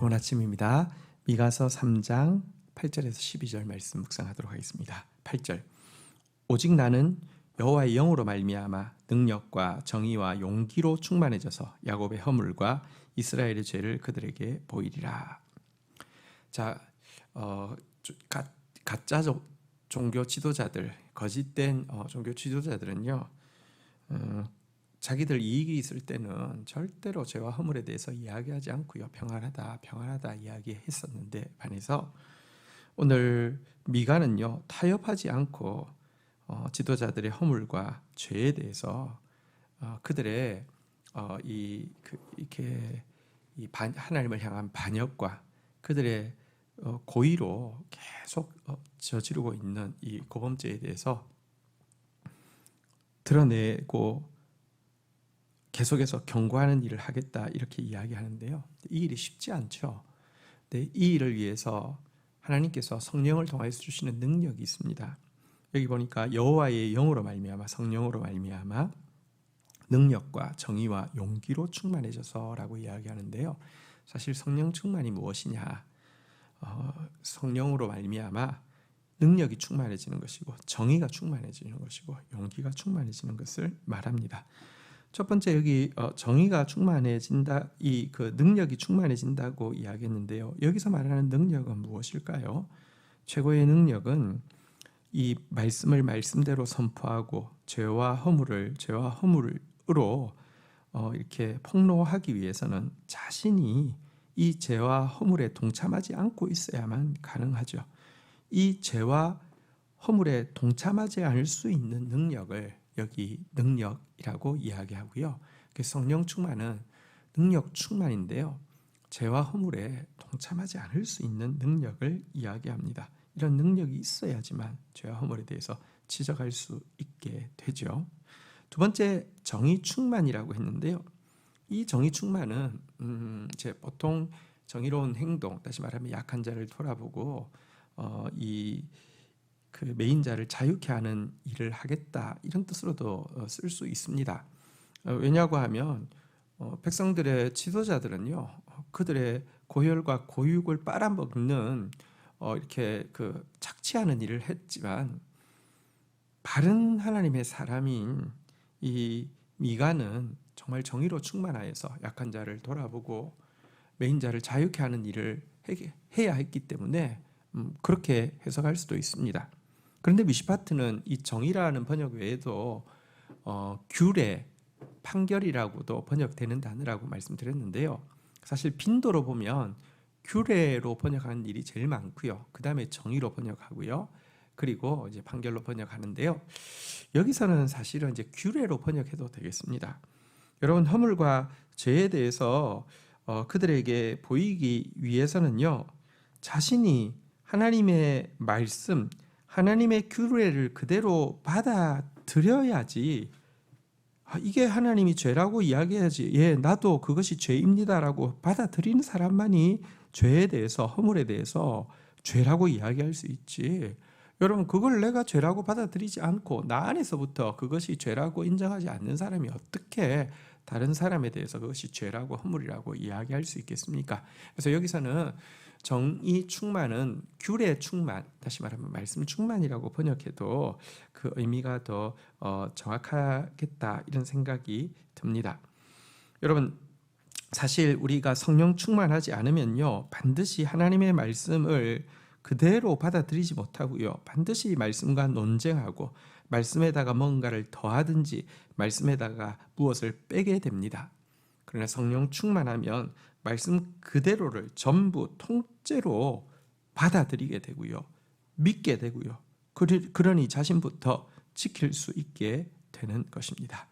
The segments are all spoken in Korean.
좋은 아침입니다. 미가서 3장 8절에서 12절 말씀 묵상하도록 하겠습니다. 8절. 오직 나는 여호와의 영으로 말미암아 능력과 정의와 용기로 충만해져서 야곱의 허물과 이스라엘의 죄를 그들에게 보이리라. 자, 가짜 종교 지도자들, 거짓된 종교 지도자들은요, 자기들 이익이 있을 때는 절대로 죄와 허물에 대해서 이야기하지 않고요, 평안하다 이야기했었는데 반해서 오늘 미가는요, 타협하지 않고 지도자들의 허물과 죄에 대해서 그들의 하나님을 향한 반역과 그들의 고의로 계속 저지르고 있는 이 고범죄에 대해서 드러내고 계속해서 경고하는 일을 하겠다, 이렇게 이야기하는데요. 이 일이 쉽지 않죠. 근데 이 일을 위해서 하나님께서 성령을 통해서 주시는 능력이 있습니다. 여기 보니까 여호와의 영으로 말미암아, 성령으로 말미암아 능력과 정의와 용기로 충만해져서라고 이야기하는데요. 사실 성령 충만이 무엇이냐? 성령으로 말미암아 능력이 충만해지는 것이고, 정의가 충만해지는 것이고, 용기가 충만해지는 것을 말합니다. 첫 번째, 여기 정의가 충만해진다, 그 능력이 충만해진다고 이야기했는데요. 여기서 말하는 능력은 무엇일까요? 최고의 능력은 이 말씀을 말씀대로 선포하고 죄와 허물으로 이렇게 폭로하기 위해서는 자신이 이 죄와 허물에 동참하지 않고 있어야만 가능하죠. 이 죄와 허물에 동참하지 않을 수 있는 능력을 여기 능력이라고 이야기하고요. 성령 충만은 능력 충만인데요, 죄와 허물에 동참하지 않을 수 있는 능력을 이야기합니다. 이런 능력이 있어야지만 죄와 허물에 대해서 지적할 수 있게 되죠. 두 번째, 정의 충만이라고 했는데요. 이 정의 충만은 보통 정의로운 행동, 다시 말하면 약한 자를 돌아보고 그 매인자를 자유케 하는 일을 하겠다, 이런 뜻으로도 쓸 수 있습니다. 왜냐고 하면 백성들의 지도자들은요, 그들의 고혈과 고육을 빨아먹는 이렇게 착취하는 일을 했지만, 바른 하나님의 사람인 이 미가는 정말 정의로 충만하여서 약한 자를 돌아보고 매인자를 자유케 하는 일을 해야 했기 때문에 그렇게 해석할 수도 있습니다. 그런데 미시파트는 이 정의라는 번역 외에도 규례, 판결이라고도 번역되는 단어라고 말씀드렸는데요. 사실 빈도로 보면 규례로 번역하는 일이 제일 많고요. 그 다음에 정의로 번역하고요. 그리고 이제 판결로 번역하는데요. 여기서는 사실은 이제 규례로 번역해도 되겠습니다. 여러분, 허물과 죄에 대해서 그들에게 보이기 위해서는요, 자신이 하나님의 말씀, 하나님의 규례를 그대로 받아들여야지, 이게 하나님이 죄라고 이야기해야지, 예, 나도 그것이 죄입니다라고 받아들이는 사람만이 죄에 대해서, 허물에 대해서 죄라고 이야기할 수 있지. 여러분, 그걸 내가 죄라고 받아들이지 않고 나 안에서부터 그것이 죄라고 인정하지 않는 사람이 어떻게 다른 사람에 대해서 그것이 죄라고 허물이라고 이야기할 수 있겠습니까? 그래서 여기서는 정의 충만은 규례 충만, 다시 말하면 말씀 충만이라고 번역해도 그 의미가 더 정확하겠다, 이런 생각이 듭니다. 여러분, 사실 우리가 성령 충만하지 않으면요, 반드시 하나님의 말씀을 그대로 받아들이지 못하고요, 반드시 말씀과 논쟁하고 말씀에다가 뭔가를 더하든지 말씀에다가 무엇을 빼게 됩니다. 그러나 성령 충만하면 말씀 그대로를 전부 통째로 받아들이게 되고요, 믿게 되고요, 그러니 자신부터 지킬 수 있게 되는 것입니다.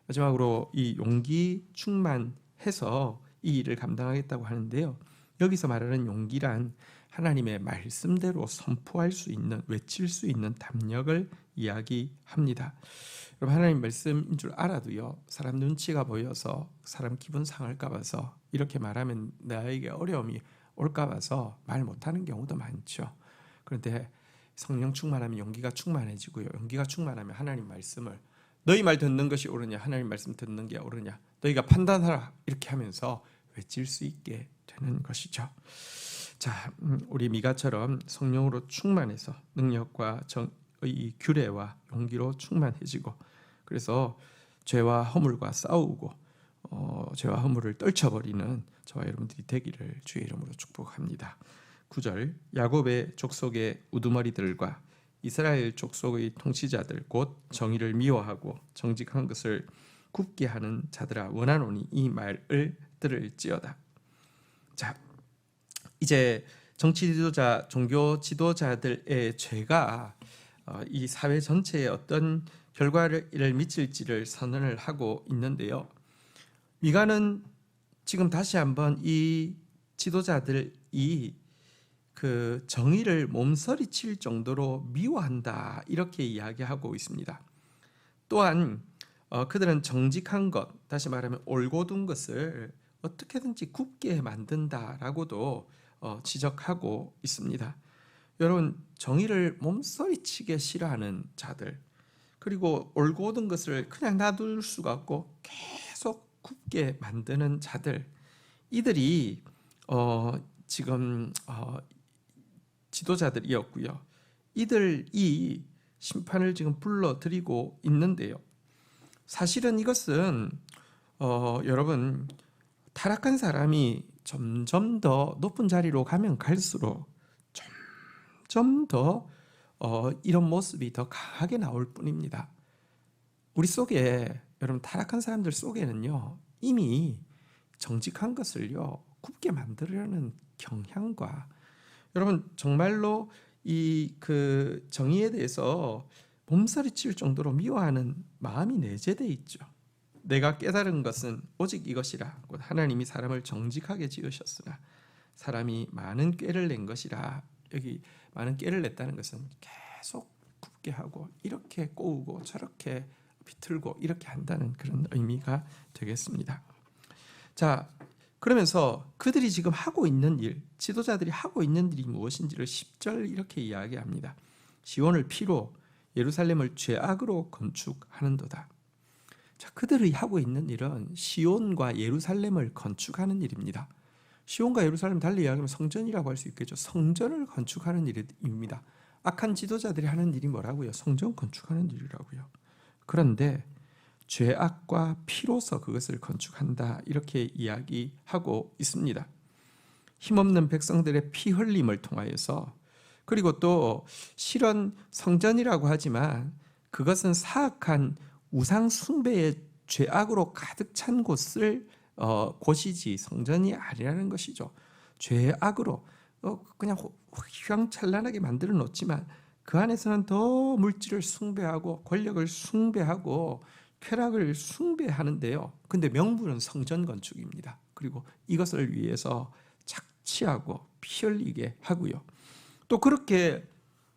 마지막으로 이 용기 충만해서 이 일을 감당하겠다고 하는데요. 여기서 말하는 용기란 하나님의 말씀대로 선포할 수 있는, 외칠 수 있는 담력을 이야기합니다. 여러분, 하나님 말씀인 줄 알아도요, 사람 눈치가 보여서, 사람 기분 상할까 봐서, 이렇게 말하면 나에게 어려움이 올까 봐서 말 못하는 경우도 많죠. 그런데 성령 충만하면 용기가 충만해지고요, 용기가 충만하면 하나님 말씀을, 너희 말 듣는 것이 옳으냐, 하나님 말씀 듣는 게 옳으냐, 너희가 판단하라, 이렇게 하면서 외칠 수 있게 되는 것이죠. 자, 우리 미가처럼 성령으로 충만해서 능력과 이 규례와 용기로 충만해지고, 그래서 죄와 허물과 싸우고 죄와 허물을 떨쳐버리는 저와 여러분들이 되기를 주의 이름으로 축복합니다. 9절, 야곱의 족속의 우두머리들과 이스라엘 족속의 통치자들 곧 정의를 미워하고 정직한 것을 굽게 하는 자들아 원하노니 이 말을 들을지어다. 자, 이제 정치 지도자, 종교 지도자들의 죄가 이 사회 전체에 어떤 결과를 미칠지를 선언을 하고 있는데요. 미가는 지금 다시 한번 이 지도자들이 그 정의를 몸서리칠 정도로 미워한다 이렇게 이야기하고 있습니다. 또한 그들은 정직한 것, 다시 말하면 올곧은 것을 어떻게든지 굽게 만든다라고도 지적하고 있습니다. 여러분, 정의를 몸서리치게 싫어하는 자들, 그리고 올곧은 것을 그냥 놔둘 수가 없고 계속 굽게 만드는 자들, 이들이 지금 지도자들이었고요. 이들이 심판을 지금 불러들이고 있는데요. 사실은 이것은 여러분, 타락한 사람이 점점 더 높은 자리로 가면 갈수록 점점 더 이런 모습이 더 강하게 나올 뿐입니다. 우리 속에, 여러분, 타락한 사람들 속에는요, 이미 정직한 것을요 굽게 만들려는 경향과, 여러분, 정말로 이 그 정의에 대해서 몸서리칠 정도로 미워하는 마음이 내재되어 있죠. 내가 깨달은 것은 오직 이것이라. 곧 하나님이 사람을 정직하게 지으셨으나 사람이 많은 꾀를 낸 것이라. 여기 많은 꾀를 냈다는 것은 계속 굽게 하고 이렇게 꼬우고 저렇게 비틀고 이렇게 한다는 그런 의미가 되겠습니다. 자, 그러면서 그들이 지금 하고 있는 일, 지도자들이 하고 있는 일이 무엇인지를 10절 이렇게 이야기합니다. 시온을 피로 예루살렘을 죄악으로 건축하는도다. 자, 그들이 하고 있는 일은 시온과 예루살렘을 건축하는 일입니다. 시온과 예루살렘 달리 이야기하면 성전이라고 할 수 있겠죠. 성전을 건축하는 일입니다. 악한 지도자들이 하는 일이 뭐라고요? 성전 건축하는 일이라고요. 그런데 죄악과 피로서 그것을 건축한다 이렇게 이야기하고 있습니다. 힘없는 백성들의 피 흘림을 통하여서, 그리고 또 실은 성전이라고 하지만 그것은 사악한 우상 숭배의 죄악으로 가득 찬 곳이지 성전이 아니라는 것이죠. 죄악으로 그냥 휘황찬란하게 만들어 놓지만 그 안에서는 더 물질을 숭배하고 권력을 숭배하고 쾌락을 숭배하는데요. 근데 명분은 성전 건축입니다. 그리고 이것을 위해서 착취하고 피 흘리게 하고요. 또 그렇게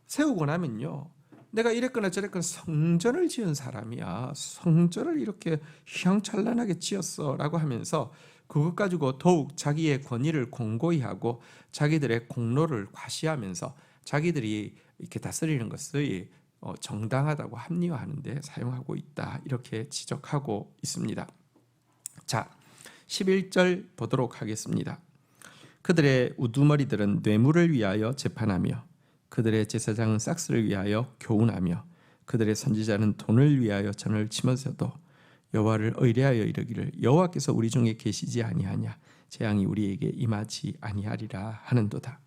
세우고 나면요, 내가 이랬거나 저랬거나 성전을 지은 사람이야, 성전을 이렇게 휘황찬란하게 지었어라고 하면서 그것 가지고 더욱 자기의 권위를 공고히 하고 자기들의 공로를 과시하면서 자기들이 이렇게 다스리는 것을 정당하다고 합리화하는데 사용하고 있다 이렇게 지적하고 있습니다. 자, 11절 보도록 하겠습니다. 그들의 우두머리들은 뇌물을 위하여 재판하며 그들의 제사장은 싹스를 위하여 교훈하며 그들의 선지자는 돈을 위하여 전을 치면서도 여호와를 의뢰하여 이르기를 여호와께서 우리 중에 계시지 아니하냐, 재앙이 우리에게 임하지 아니하리라 하는도다.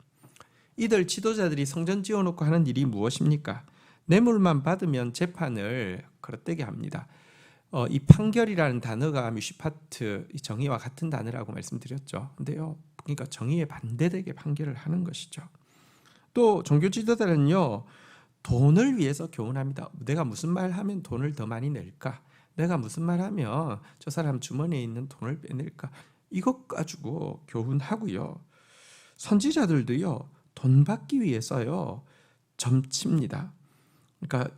이들 지도자들이 성전 지어놓고 하는 일이 무엇입니까? 뇌물만 받으면 재판을 그릇되게 합니다. 이 판결이라는 단어가 뮤시파트, 정의와 같은 단어라고 말씀드렸죠. 근데요, 그러니까 정의에 반대되게 판결을 하는 것이죠. 또 종교 지도자는요, 돈을 위해서 교훈합니다. 내가 무슨 말 하면 돈을 더 많이 낼까? 내가 무슨 말 하면 저 사람 주머니에 있는 돈을 빼낼까? 이것 가지고 교훈하고요. 선지자들도요, 돈 받기 위해서요 점칩니다. 그러니까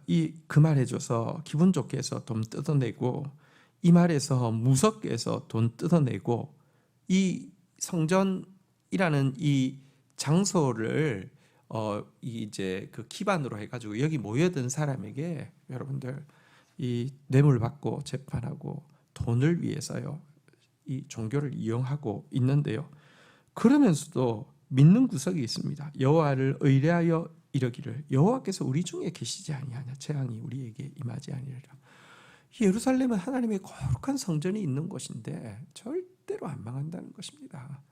그 말해줘서 기분 좋게 해서 돈 뜯어내고, 이 말에서 무섭게 해서 돈 뜯어내고, 이 성전이라는 이 장소를 이제 그 기반으로 해가지고 여기 모여든 사람에게 여러분들 이 뇌물 받고 재판하고 돈을 위해서요 이 종교를 이용하고 있는데요. 그러면서도 믿는 구석이 있습니다. 여호와를 의뢰하여 이르기를 여호와께서 우리 중에 계시지 아니하냐 재앙이 우리에게 임하지 아니하리라. 예루살렘은 하나님의 거룩한 성전이 있는 곳인데 절대로 안 망한다는 것입니다.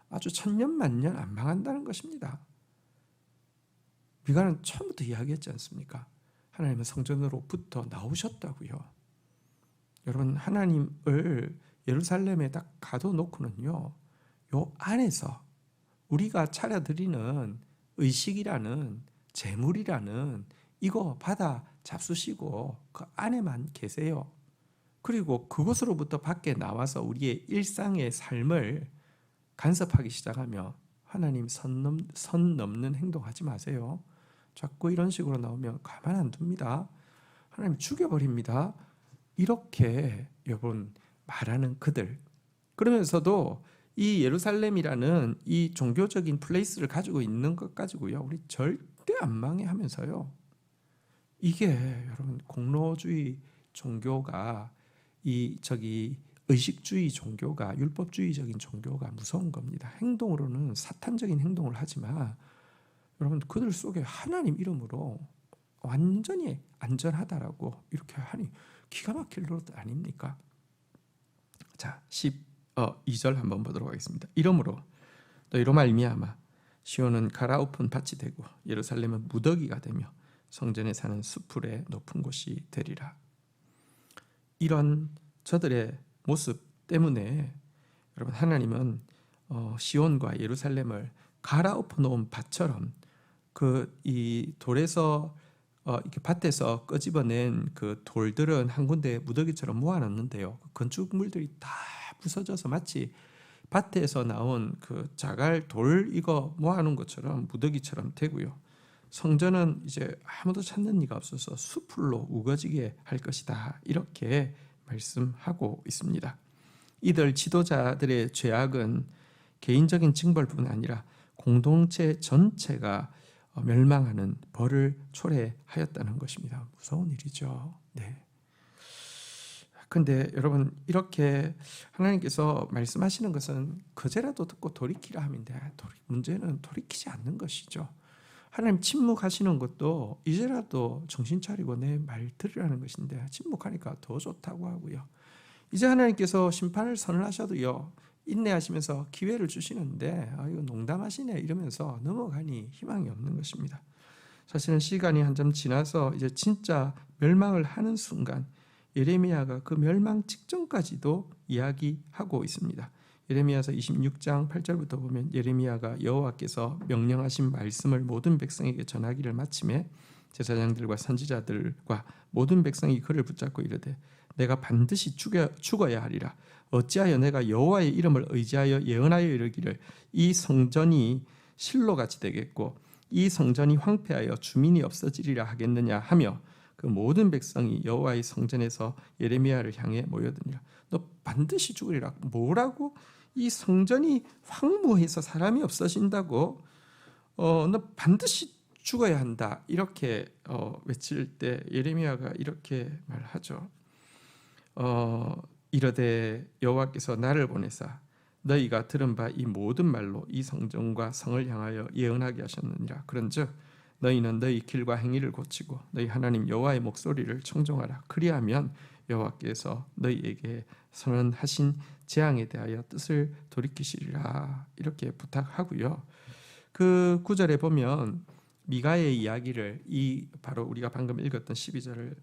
아주 천년만년 안 망한다는 것입니다. 미가는 처음부터 이야기했지 않습니까? 하나님은 성전으로부터 나오셨다고요. 여러분, 하나님을 예루살렘에 딱 가둬놓고는요, 요 안에서 우리가 차려드리는 의식이라는 재물이라는 이거 받아 잡수시고 그 안에만 계세요. 그리고 그곳으로부터 밖에 나와서 우리의 일상의 삶을 간섭하기 시작하며 하나님 선 넘는 행동하지 마세요. 자꾸 이런 식으로 나오면 가만 안 둡니다. 하나님 죽여버립니다. 이렇게 여러분 말하는 그들. 그러면서도 이 예루살렘이라는 이 종교적인 플레이스를 가지고 있는 것 가지고요, 우리 절대 안 망해 하면서요. 이게 여러분 공로주의 종교가 의식주의 종교가 율법주의적인 종교가 무서운 겁니다. 행동으로는 사탄적인 행동을 하지만 여러분 그들 속에 하나님 이름으로 완전히 안전하다라고 이렇게 하니 기가 막힐 노릇 아닙니까? 자, 2절 한번 보도록 하겠습니다. 이러므로 너희로 말미암아 시온은 갈아엎은 밭이 되고 예루살렘은 무더기가 되며 성전에 사는 수풀의 높은 곳이 되리라. 이런 저들의 모습 때문에 여러분 하나님은 시온과 예루살렘을 갈아엎어 놓은 밭처럼 이 돌에서 이렇게 밭에서 끄집어낸 그 돌들은 한 군데 무더기처럼 모아놨는데요. 건축물들이 다 부서져서 마치 밭에서 나온 그 자갈 돌 이거 모아놓은 것처럼 무더기처럼 되고요. 성전은 이제 아무도 찾는 이가 없어서 수풀로 우거지게 할 것이다. 이렇게 말씀하고 있습니다. 이들 지도자들의 죄악은 개인적인 징벌뿐 아니라 공동체 전체가 멸망하는 벌을 초래하였다는 것입니다. 무서운 일이죠. 네. 근데 여러분 이렇게 하나님께서 말씀하시는 것은 그제라도 듣고 돌이키라 하면 돼. 문제는 돌이키지 않는 것이죠. 하나님 침묵하시는 것도 이제라도 정신 차리고 내 말 들으라는 것인데 침묵하니까 더 좋다고 하고요. 이제 하나님께서 심판을 선언하셔도요, 인내하시면서 기회를 주시는데 이거 농담하시네 이러면서 넘어가니 희망이 없는 것입니다. 사실은 시간이 한참 지나서 이제 진짜 멸망을 하는 순간 예레미야가 그 멸망 직전까지도 이야기하고 있습니다. 예레미야서 26장 8절부터 보면 예레미야가 여호와께서 명령하신 말씀을 모든 백성에게 전하기를 마침에 제사장들과 선지자들과 모든 백성이 그를 붙잡고 이르되 내가 반드시 죽어야 하리라. 어찌하여 내가 여호와의 이름을 의지하여 예언하여 이르기를 이 성전이 실로같이 되겠고 이 성전이 황폐하여 주민이 없어지리라 하겠느냐 하며 그 모든 백성이 여호와의 성전에서 예레미야를 향해 모여드니라. 너 반드시 죽으리라. 뭐라고? 이 성전이 황무해서 사람이 없어진다고? 너 반드시 죽어야 한다. 이렇게 외칠 때 예레미야가 이렇게 말하죠. 이르되 여호와께서 나를 보내사 너희가 들은 바 이 모든 말로 이 성전과 성을 향하여 예언하게 하셨느니라. 그런즉 너희는 너희 길과 행위를 고치고 너희 하나님 여호와의 목소리를 청종하라. 그리하면 여호와께서 너희에게 선언하신 재앙에 대하여 뜻을 돌이키시리라. 이렇게 부탁하고요. 그 9절에 보면 미가의 이야기를 바로 우리가 방금 읽었던 12절을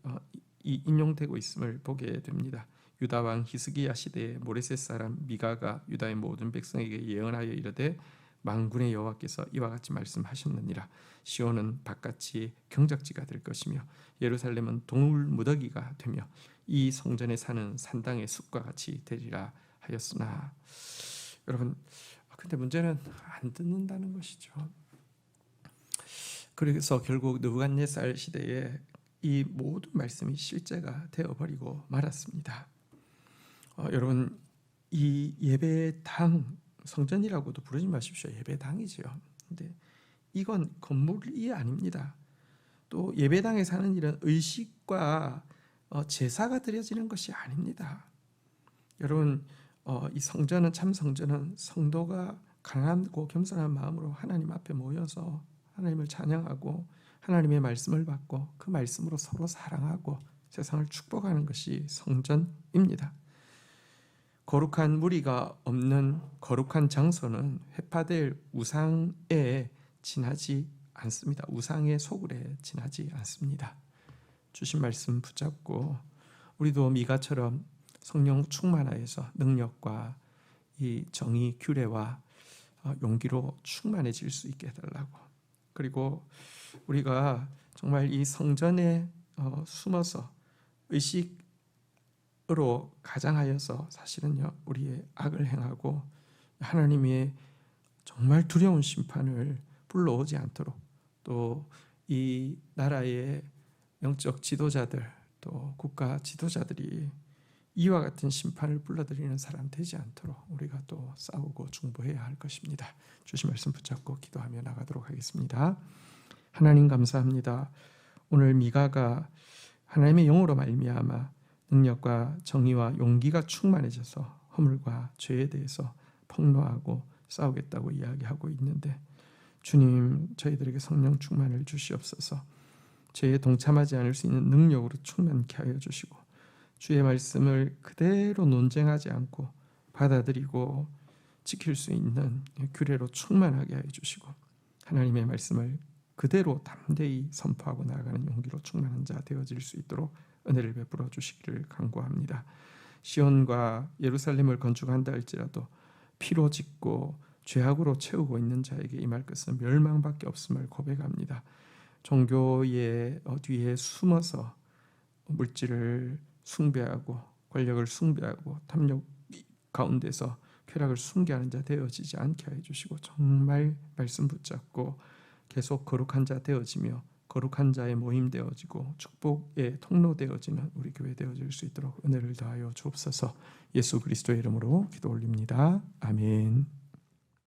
인용되고 있음을 보게 됩니다. 유다 왕 히스기야 시대에 모레셋 사람 미가가 유다의 모든 백성에게 예언하여 이르되 만군의 여호와께서 이와 같이 말씀하셨느니라. 시온은 밭같이 경작지가 될 것이며 예루살렘은 동물 무더기가 되며 이 성전에 사는 산당의 숲과 같이 되리라 하였으나, 여러분 근데 문제는 안 듣는다는 것이죠. 그래서 결국 느부갓네살 시대에 이 모든 말씀이 실제가 되어버리고 말았습니다. 여러분 이 예배당, 성전이라고도 부르지 마십시오. 예배당이지요. 근데 이건 건물이 아닙니다. 또 예배당에 사는 일은 의식과 제사가 드려지는 것이 아닙니다. 여러분 이 성전은 참 성전은 성도가 가난하고 겸손한 마음으로 하나님 앞에 모여서 하나님을 찬양하고 하나님의 말씀을 받고 그 말씀으로 서로 사랑하고 세상을 축복하는 것이 성전입니다. 거룩한 무리가 없는 거룩한 장소는 회파될 우상에 지나지 않습니다. 우상의 소굴에 지나지 않습니다. 주신 말씀 붙잡고 우리도 미가처럼 성령 충만하여서 능력과 이 정의, 규례와 용기로 충만해질 수 있게 해달라고. 그리고 우리가 정말 이 성전에 숨어서 의식으로 가장하여서 사실은요 우리의 악을 행하고 하나님의 정말 두려운 심판을 불러오지 않도록, 또 이 나라의 영적 지도자들 또 국가 지도자들이 이와 같은 심판을 불러들이는 사람 되지 않도록 우리가 또 싸우고 중보해야 할 것입니다. 주신 말씀 붙잡고 기도하며 나가도록 하겠습니다. 하나님 감사합니다. 오늘 미가가 하나님의 영으로 말미암아 능력과 정의와 용기가 충만해져서 허물과 죄에 대해서 폭로하고 싸우겠다고 이야기하고 있는데, 주님 저희들에게 성령 충만을 주시옵소서. 죄에 동참하지 않을 수 있는 능력으로 충만케 하여 주시고 주의 말씀을 그대로 논쟁하지 않고 받아들이고 지킬 수 있는 규례로 충만하게 하여 주시고 하나님의 말씀을 그대로 담대히 선포하고 나아가는 용기로 충만한 자 되어질 수 있도록 은혜를 베풀어 주시기를 간구합니다. 시온과 예루살렘을 건축한다 할지라도 피로 짓고 죄악으로 채우고 있는 자에게 임할 것은 멸망밖에 없음을 고백합니다. 종교의 뒤에 숨어서 물질을 숭배하고 권력을 숭배하고 탐욕 가운데서 쾌락을 숭배하는 자 되어지지 않게 해 주시고 정말 말씀 붙잡고 계속 거룩한 자 되어지며 거룩한 자의 모임 되어지고 축복의 통로 되어지는 우리 교회 되어질 수 있도록 은혜를 더하여 주옵소서. 예수 그리스도의 이름으로 기도 올립니다. 아멘.